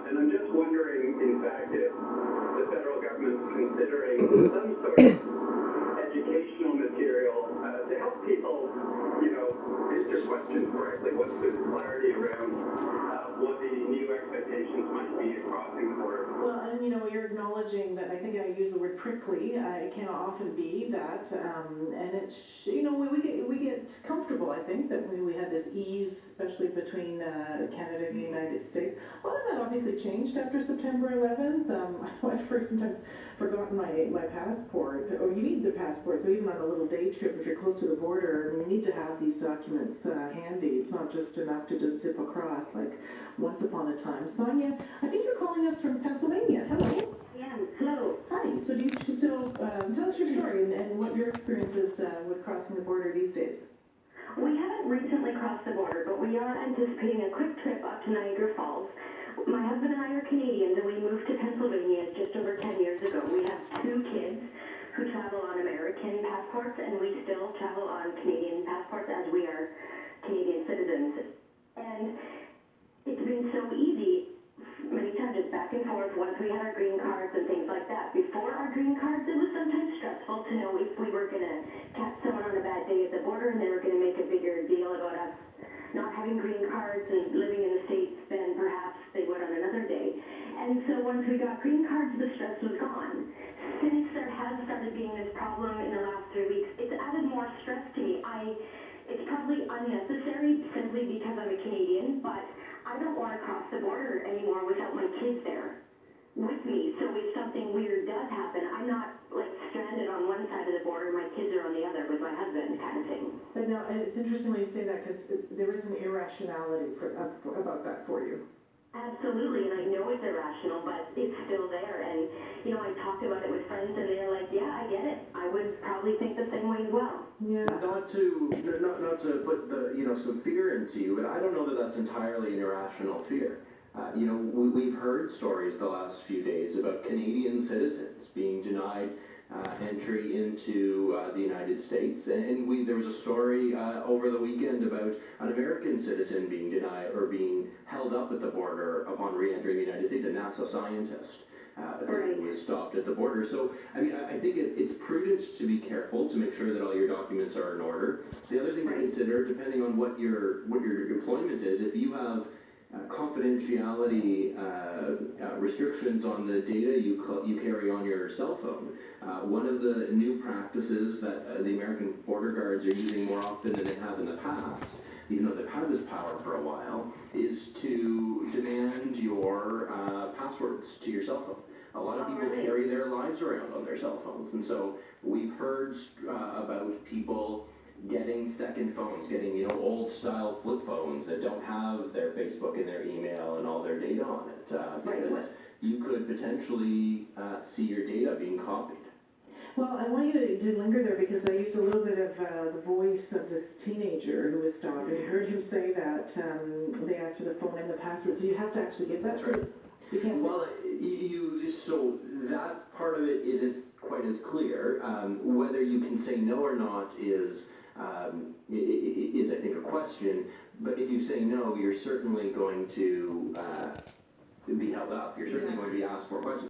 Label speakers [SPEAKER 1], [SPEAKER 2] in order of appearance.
[SPEAKER 1] And I'm just wondering, in fact, if the federal government's considering some sort of educational material to help people, answer questions correctly. What's the clarity around what the new expectations might be at crossing the border?
[SPEAKER 2] Well, and you're acknowledging that I think I use the word prickly. It can often be that, and it's we get comfortable. I think that we had this ease, especially between Canada and the United States. A lot of that obviously changed after September 11th. I've first sometimes forgotten my passport. Oh, you need the passport, so even on a little day trip, if you're close to the border, you need to have these documents handy. It's not just enough to just zip across like once upon a time. Sonia, I think you're calling us from Pennsylvania. Hello.
[SPEAKER 3] Yeah, hello.
[SPEAKER 2] Hi. So do you still tell us your story and what your experience is with crossing the border these days?
[SPEAKER 3] We haven't recently crossed the border, but we are anticipating a quick trip up to Niagara Falls. My husband and I are Canadians, and we moved to Pennsylvania just over 10 years ago. We have 2 kids who travel on American passports, and we still travel on Canadian passports as we are Canadian citizens. And it's been so easy. Many times it's back and forth once we had our green cards and things like that. Before our green cards, it was sometimes stressful to know if we were going to catch someone on a bad day at the border and they were going to make a bigger deal about us not having green cards and living in the States than perhaps they would on another day. And so once we got green cards, the stress was gone. Since there has started being this problem in the last 3 weeks, it's added more stress to me. It's probably unnecessary simply because I'm a Canadian, but I don't want to cross the border anymore without my kids there with me. So if something weird does happen, I'm not stranded on one side of the border, my kids are on the other with my husband, kind of thing.
[SPEAKER 2] But now, it's interesting when you say that because there is an irrationality about that for you.
[SPEAKER 3] Absolutely, and I know it's irrational, but it's still there. And I talk about it with friends, and they're like, "Yeah, I get it. I would probably think the same way as well."
[SPEAKER 2] Yeah.
[SPEAKER 4] Not to put some fear into you, but I don't know that that's entirely an irrational fear. We've heard stories the last few days about Canadian citizens being denied entry into the United States, and there was a story over the weekend about an American citizen being denied or being held up at the border upon re-entering the United States, a NASA scientist who was stopped at the border. So, I think it's prudent to be careful to make sure that all your documents are in order. The other thing to consider, depending on what your employment is, if you have confidentiality restrictions on the data you carry on your cell phone. One of the new practices that the American border guards are using more often than they have in the past, even though they've had this power for a while, is to demand your passwords to your cell phone. A lot of people carry their lives around on their cell phones, and so we've heard about people getting second phones, getting old style flip phones that don't have their Facebook and their email and all their data on it, because you could potentially see your data being copied.
[SPEAKER 2] Well, I want you to linger there because I used a little bit of the voice of this teenager who was stopped, and I heard him say that they asked for the phone and the password, so you have to actually give that to them. You can't
[SPEAKER 4] so that part of it isn't quite as clear. Whether you can say no or not is I think a question, but if you say no, you're certainly going to be held up. You're certainly going to be asked for questions.